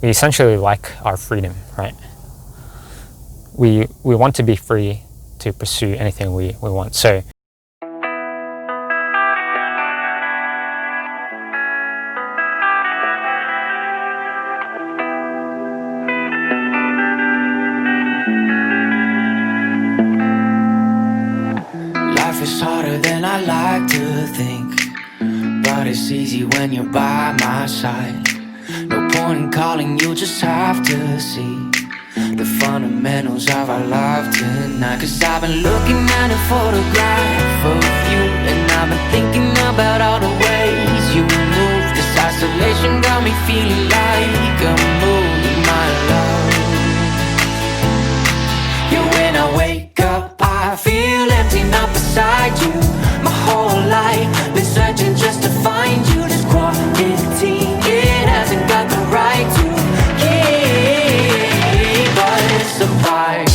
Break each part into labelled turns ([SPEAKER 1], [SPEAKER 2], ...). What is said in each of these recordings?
[SPEAKER 1] We essentially like our freedom, right? We want to be free to pursue anything we want. So
[SPEAKER 2] life is harder than I like to think, but it's easy when you're by my side. No point in calling, you just have to see the fundamentals of our life tonight. Cause I've been looking at a photograph of you, and I've been thinking about all the ways you move. This isolation got me feeling like a moon, my love. Yeah, when I wake up, I feel empty, not beside you. My whole life been searching just to find you. This quarantine, it hasn't got the right to keep us apart.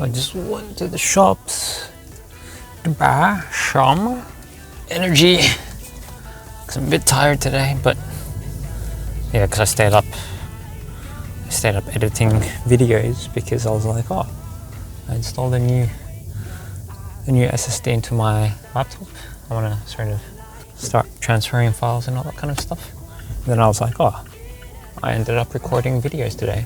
[SPEAKER 1] I just went to the shops to buy some energy because I'm a bit tired today, but yeah, because I stayed up editing videos because I was like, oh, I installed a new SSD into my laptop. I want to sort of start transferring files and all that kind of stuff. And then I was like, oh, I ended up recording videos today,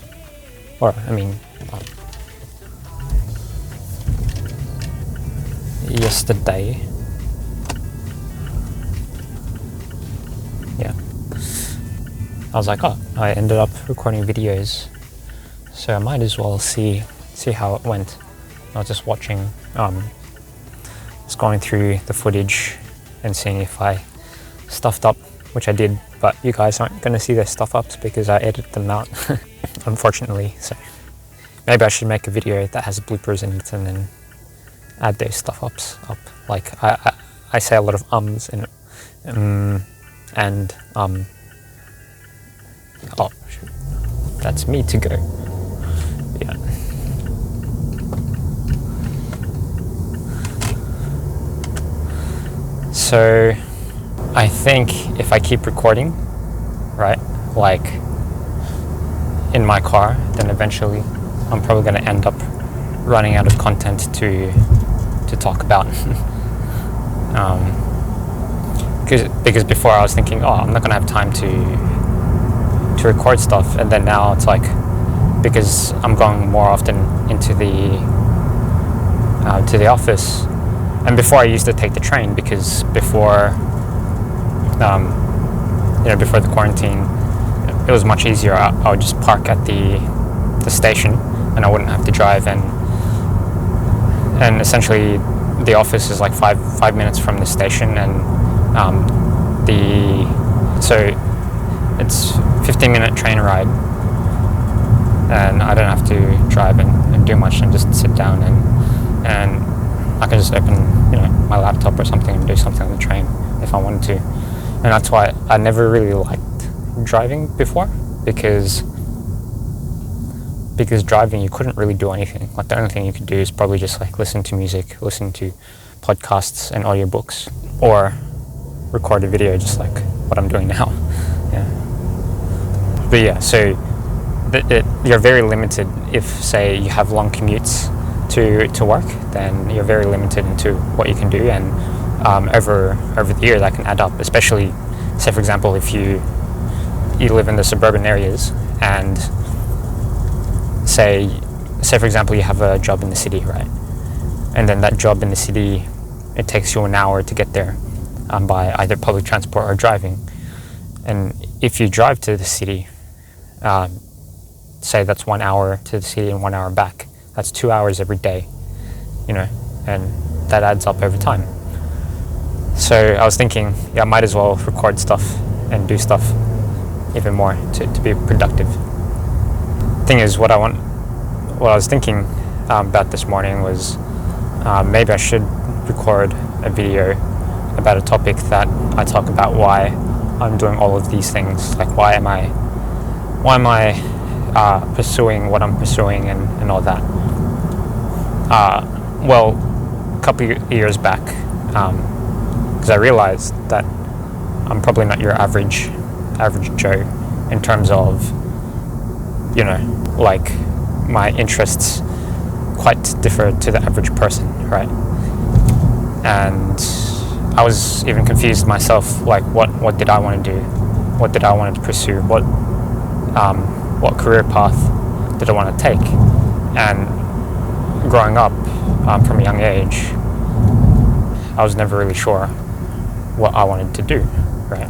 [SPEAKER 1] yesterday. Yeah, I was like, oh, I ended up recording videos, so I might as well see how it went. I was just watching, just going through the footage and seeing if I stuffed up, which I did, but you guys aren't going to see the stuff ups because I edited them out, unfortunately. So maybe I should make a video that has bloopers in it and then add those stuff ups up. Like I say a lot of ums and oh shoot, that's me to go. Yeah. So I think if I keep recording, right, like in my car, then eventually I'm probably going to end up running out of content to talk about. Because before I was thinking, oh, I'm not gonna have time to record stuff, and then now it's like, because I'm going more often into the to the office, and before I used to take the train because before before the quarantine it was much easier. I would just park at the station and I wouldn't have to drive, and essentially the office is like five minutes from the station, and so it's 15-minute train ride, and I don't have to drive and do much and just sit down, and I can just open my laptop or something and do something on the train if I wanted to. And that's why I never really liked driving before, because driving you couldn't really do anything. Like the only thing you could do is probably just like listen to music, listen to podcasts and audiobooks, or record a video just like what I'm doing now. Yeah. But yeah, so you're very limited if, say, you have long commutes to work, then you're very limited into what you can do, and over the year that can add up, especially, say for example, if you live in the suburban areas, and say for example you have a job in the city, right? And then that job in the city, it takes you an hour to get there by either public transport or driving. And if you drive to the city, say that's 1 hour to the city and 1 hour back, that's 2 hours every day, and that adds up over time. So I was thinking, yeah, I might as well record stuff and do stuff even more to be productive. Thing is, what I was thinking about this morning was maybe I should record a video about a topic that I talk about why I'm doing all of these things, like why am I pursuing what I'm pursuing and all that. Well, a couple of years back, because I realized that I'm probably not your average Joe in terms of, like my interests quite differ to the average person, right? And I was even confused myself, like what did I want to do? What did I want to pursue? What career path did I want to take? And growing up from a young age, I was never really sure what I wanted to do, right?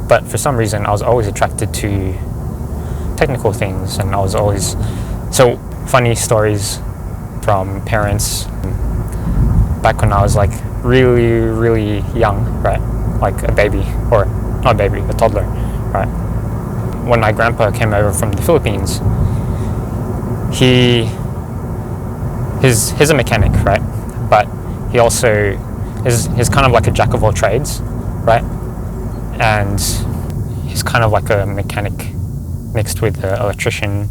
[SPEAKER 1] But for some reason, I was always attracted to technical things, and I was always so funny stories from parents back when I was like really, really young, right? Like a baby, or not a baby, a toddler, right? When my grandpa came over from the Philippines, he's a mechanic, right? But he also is kind of like a jack of all trades, right? And he's kind of like a mechanic mixed with an electrician,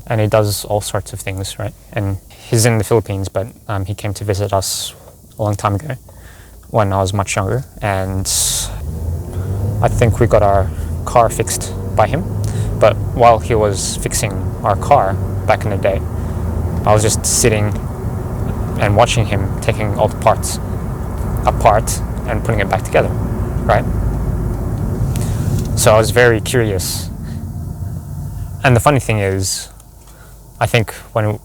[SPEAKER 1] and he does all sorts of things, right? And he's in the Philippines, but he came to visit us a long time ago when I was much younger, and I think we got our car fixed by him. But while he was fixing our car back in the day, I was just sitting and watching him taking all the parts apart and putting it back together, right? So I was very curious. And the funny thing is, I think one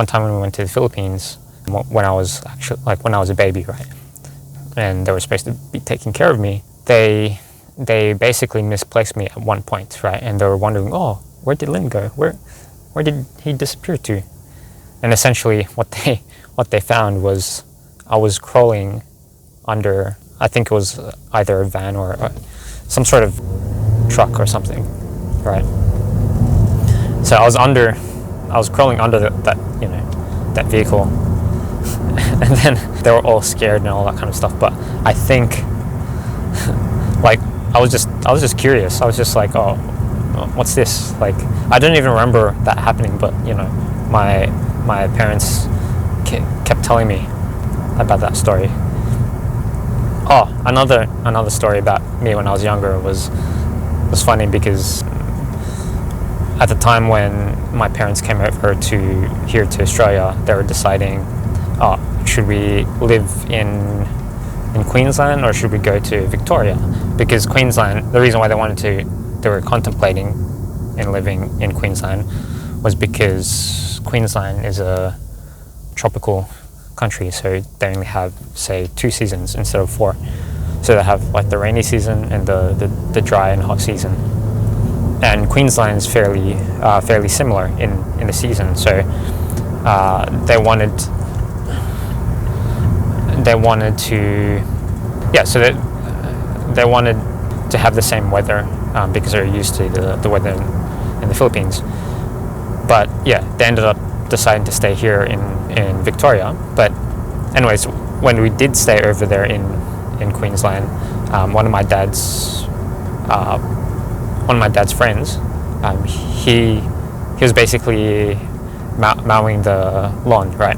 [SPEAKER 1] time when we went to the Philippines, when I was a baby, right, and they were supposed to be taking care of me, they basically misplaced me at one point, right? And they were wondering, oh, where did Lynn go? Where did he disappear to? And essentially what they found was I was crawling under, I think it was either a van or some sort of truck or something, right? So I was crawling under that vehicle, and then they were all scared and all that kind of stuff. But I think, like, I was just curious. I was just like, oh, what's this? Like, I don't even remember that happening, but my parents kept telling me about that story. Oh, another story about me when I was younger was funny, because at the time when my parents came over here to Australia, they were deciding, should we live in Queensland or should we go to Victoria? Because Queensland, the reason why they were contemplating in living in Queensland was because Queensland is a tropical country, so they only have, say, 2 seasons instead of 4. So they have like the rainy season and the dry and hot season. And Queensland is fairly similar in the season. So they wanted to have the same weather because they're used to the weather in the Philippines. But yeah, they ended up deciding to stay here in Victoria. But anyways, when we did stay over there in Queensland, one of my dad's friends, he was basically mowing the lawn, right?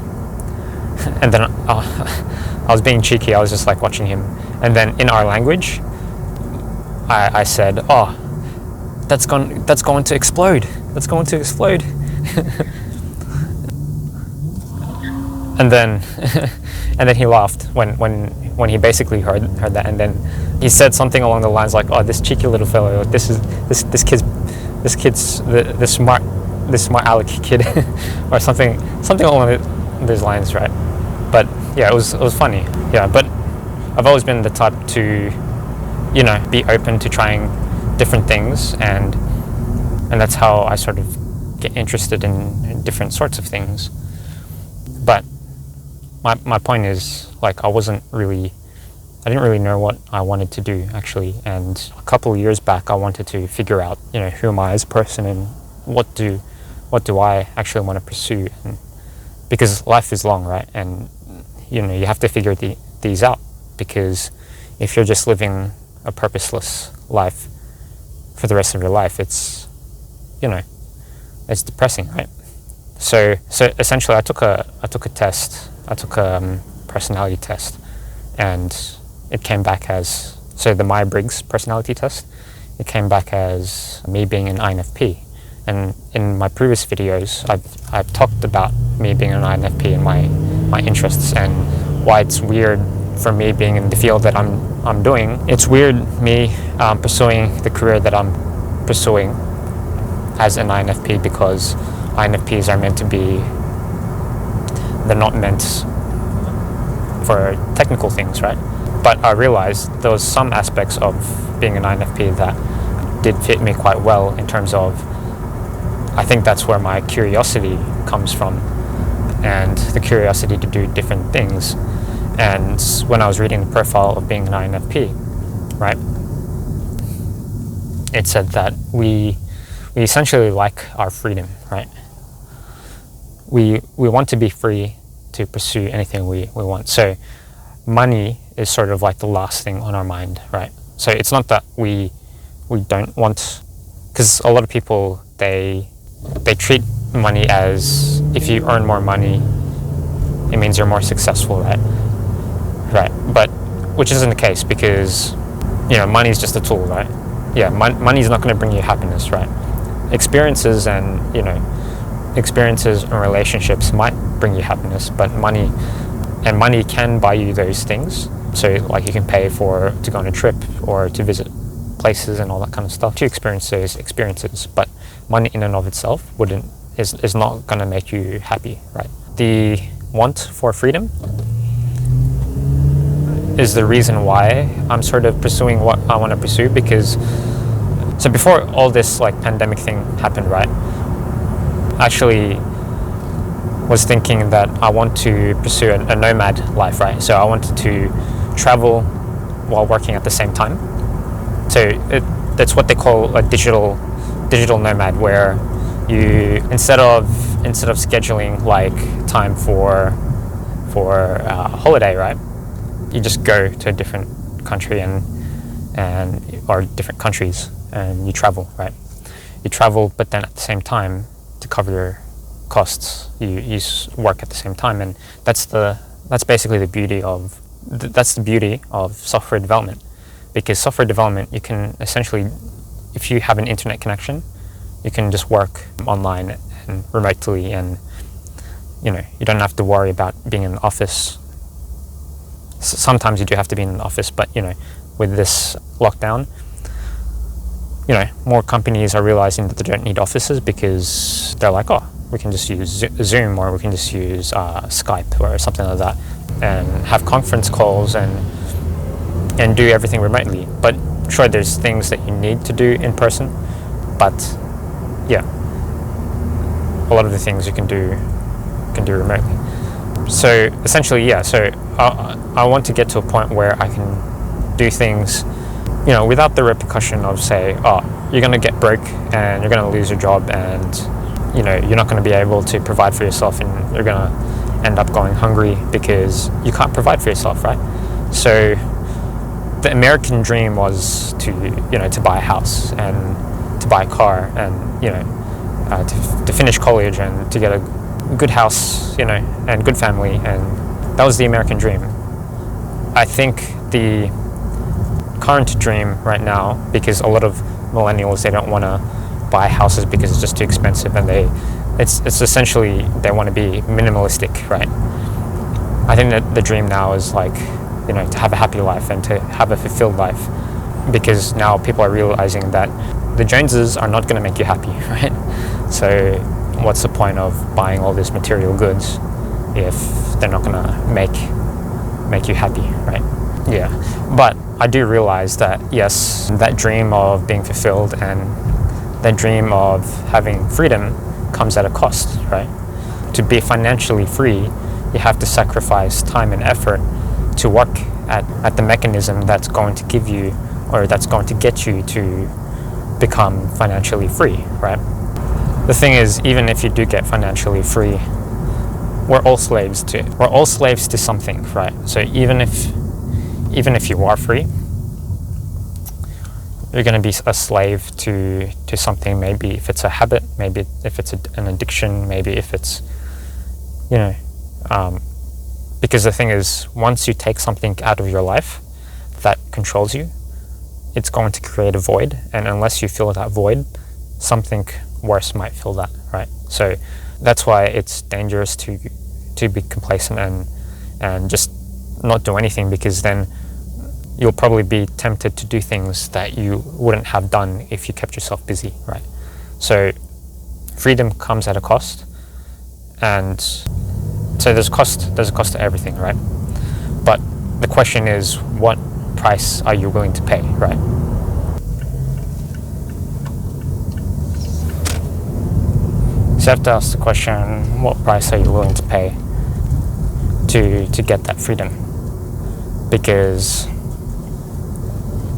[SPEAKER 1] And then I was being cheeky. I was just like watching him, and then in our language, I said, "Oh, that's going to explode. That's going to explode." and then he laughed when he basically heard that, and then he said something along the lines like, "Oh, this cheeky little fellow. This kid's the smart aleck kid," or something along those lines, right? But yeah, it was funny. Yeah, but I've always been the type to, be open to trying different things, and that's how I sort of get interested in different sorts of things. But my point is, like, I didn't really know what I wanted to do, actually. And a couple of years back, I wanted to figure out, who am I as a person, and what do I actually want to pursue. because life is long, right? And you have to figure these out, because if you're just living a purposeless life for the rest of your life, it's depressing, right? So essentially, I took a test. I took a personality test, and it came back as the Myers-Briggs personality test. It came back as me being an INFP, and in my previous videos, I've talked about me being an INFP and my interests and why it's weird for me being in the field that I'm doing. It's weird me pursuing the career that I'm pursuing as an INFP, because INFPs are meant to be, they're not meant for technical things, right? But I realized there was some aspects of being an INFP that did fit me quite well, in terms of, I think that's where my curiosity comes from, and the curiosity to do different things. And when I was reading the profile of being an INFP, right, it said that we essentially like our freedom, right? We want to be free to pursue anything we want. So money is sort of like the last thing on our mind, right? So it's not that we don't want, because a lot of people, they treat money as, if you earn more money, it means you're more successful, right? Right, but which isn't the case, because money is just a tool, right? Yeah, money is not going to bring you happiness, right? Experiences and relationships might bring you happiness, but money can buy you those things. So like, you can pay to go on a trip or to visit places and all that kind of stuff, to experience those experiences. But money in and of itself is not going to make you happy, right? The want for freedom is the reason why I'm sort of pursuing what I want to pursue, because before all this like pandemic thing happened, right, I actually was thinking that I want to pursue a nomad life, right? So I wanted to travel while working at the same time. So that's what they call a digital nomad, where you, instead of scheduling like time for a holiday, right, you just go to a different country or different countries, and you travel, right? You travel, but then at the same time, to cover your costs, you work at the same time. And that's basically the beauty of software development, because software development, you can essentially, if you have an internet connection, you can just work online and remotely, and you don't have to worry about being in an office. Sometimes you do have to be in an office, but with this lockdown, more companies are realizing that they don't need offices, because they're like, oh, we can just use Zoom, or we can just use Skype or something like that, and have conference calls and do everything remotely. But sure, there's things that you need to do in person, but yeah, a lot of the things you can do remotely. So essentially, yeah, so I want to get to a point where I can do things, without the repercussion of, say, oh, you're going to get broke and you're going to lose your job, and you're not going to be able to provide for yourself, and you're going to end up going hungry because you can't provide for yourself, right? So the American dream was to buy a house and to buy a car, and to finish college and to get a good house, and good family, and that was the American dream. I think the current dream right now, because a lot of millennials, they don't want to buy houses because it's just too expensive, and it's essentially, they want to be minimalistic, right? I think that the dream now is like, to have a happy life and to have a fulfilled life, because now people are realizing that the Joneses are not going to make you happy, right? So what's the point of buying all these material goods if they're not going to make you happy, right? Yeah, but I do realize that, yes, that dream of being fulfilled and that dream of having freedom comes at a cost, right? To be financially free, you have to sacrifice time and effort to work at the mechanism that's going to give you, or that's going to get you to become financially free, right? The thing is, even if you do get financially free, we're all slaves to something, right? So even if you are free, you're going to be a slave to something. Maybe if it's a habit, maybe if it's an addiction, maybe if it's, because the thing is, once you take something out of your life that controls you, it's going to create a void, and unless you fill that void, something worse might fill that, right? So that's why it's dangerous to be complacent and just not do anything, because then you'll probably be tempted to do things that you wouldn't have done if you kept yourself busy, right? So freedom comes at a cost, and so there's a cost to everything, right? But the question is, what price are you willing to pay, right? So you have to ask the question, what price are you willing to pay to get that freedom? Because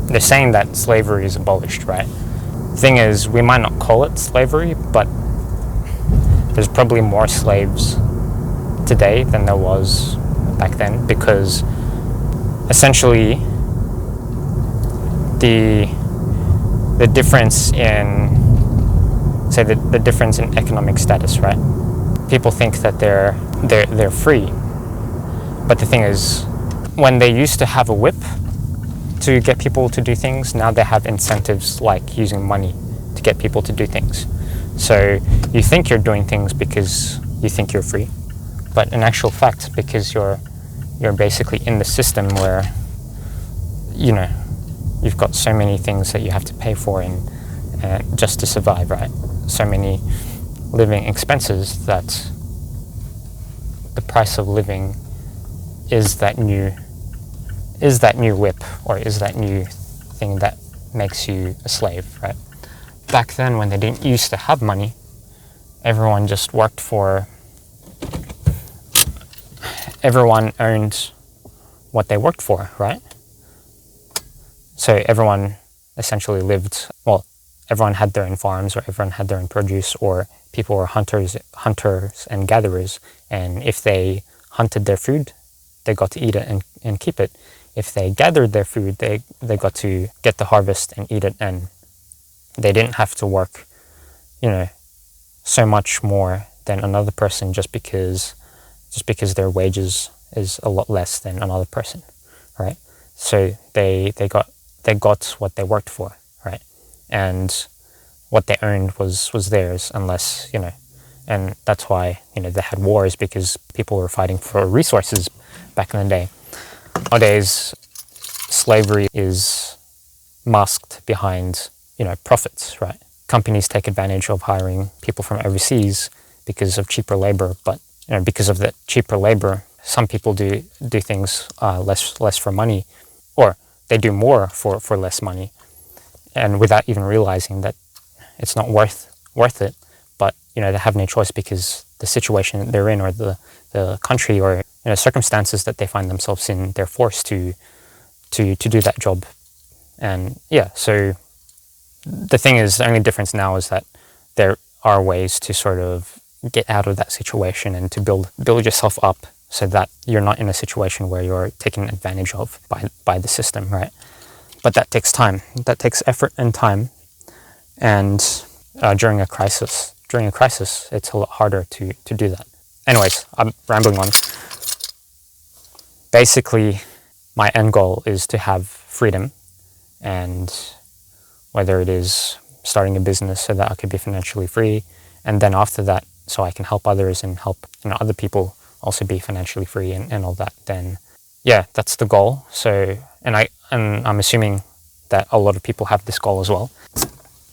[SPEAKER 1] they're saying that slavery is abolished, right? The thing is, we might not call it slavery, but there's probably more slaves today than there was back then, because essentially the difference in, say, the difference in economic status, right? People think that they're free, but the thing is, when they used to have a whip to get people to do things, now they have incentives like using money to get people to do things. So you think you're doing things because you think you're free, but in actual fact, because you're basically in the system where you've got so many things that you have to pay for and just to survive, right? So many living expenses that the price of living is that new whip, or is that new thing that makes you a slave, right? Back then, when they didn't used to have money, everyone just worked for, everyone earned what they worked for, right? So everyone essentially lived, well, everyone had their own farms, or everyone had their own produce, or people were hunters and gatherers, and if they hunted their food, they got to eat it and keep it. If they gathered their food, they got to get the harvest and eat it, and they didn't have to work, so much more than another person just because their wages is a lot less than another person, right? So they got what they worked for, right? And what they earned was theirs, unless, and that's why, they had wars, because people were fighting for resources back in the day. Nowadays, slavery is masked behind, profits, right? Companies take advantage of hiring people from overseas because of cheaper labor, but because of the cheaper labor, some people do things less for money, or they do more for less money, and without even realizing that it's not worth it. But they have no choice, because the situation they're in, or the country, or circumstances that they find themselves in, they're forced to do that job. And so the thing is, the only difference now is that there are ways to sort of get out of that situation and to build yourself up, so that you're not in a situation where you're taken advantage of by the system, right? But that takes time. That takes effort and time. And during a crisis, it's a lot harder to do that. Anyways, I'm rambling on. Basically, my end goal is to have freedom, and whether it is starting a business so that I could be financially free, and then after that, so I can help others and help other people also be financially free and all that, then that's the goal. So, and I'm assuming that a lot of people have this goal as well.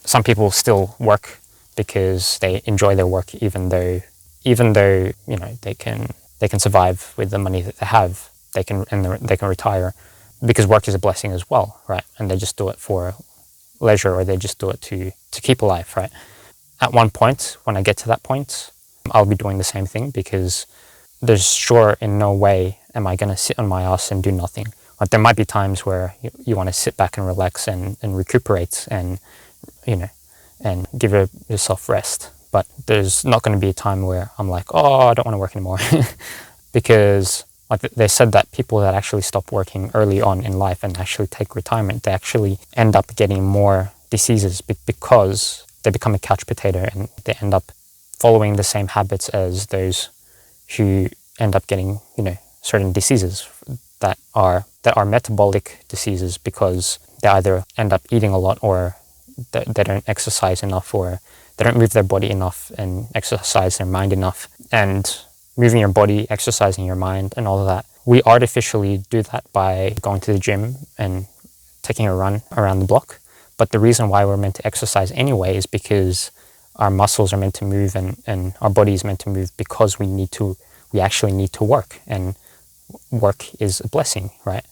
[SPEAKER 1] Some people still work because they enjoy their work, even though they can survive with the money that they have. They can retire, because work is a blessing as well, right? And they just do it for leisure, or they just do it to keep alive, right? At one point, when I get to that point, I'll be doing the same thing, because there's sure in no way am I going to sit on my ass and do nothing. But there might be times where you want to sit back and relax and recuperate and give yourself rest. but there's not going to be a time where I'm like, oh, I don't want to work anymore. Because like they said that people that actually stop working early on in life and actually take retirement, they actually end up getting more diseases because they become a couch potato and they end up following the same habits as those who end up getting, certain diseases that are metabolic diseases because they either end up eating a lot, or they don't exercise enough, or they don't move their body enough and exercise their mind enough. And moving your body, exercising your mind and all of that, we artificially do that by going to the gym and taking a run around the block. But the reason why we're meant to exercise anyway is because our muscles are meant to move, and our body is meant to move because we actually need to work, and work is a blessing, right?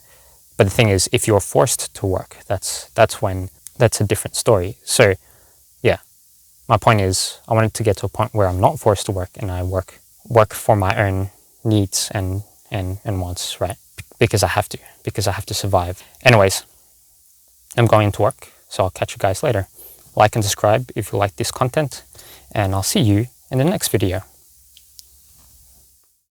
[SPEAKER 1] But the thing is, if you're forced to work, that's a different story. So yeah, my point is, I wanted to get to a point where I'm not forced to work, and I work for my own needs and wants, right? Because I have to survive. Anyways, I'm going to work, so I'll catch you guys later. Like and subscribe if you like this content, and I'll see you in the next video.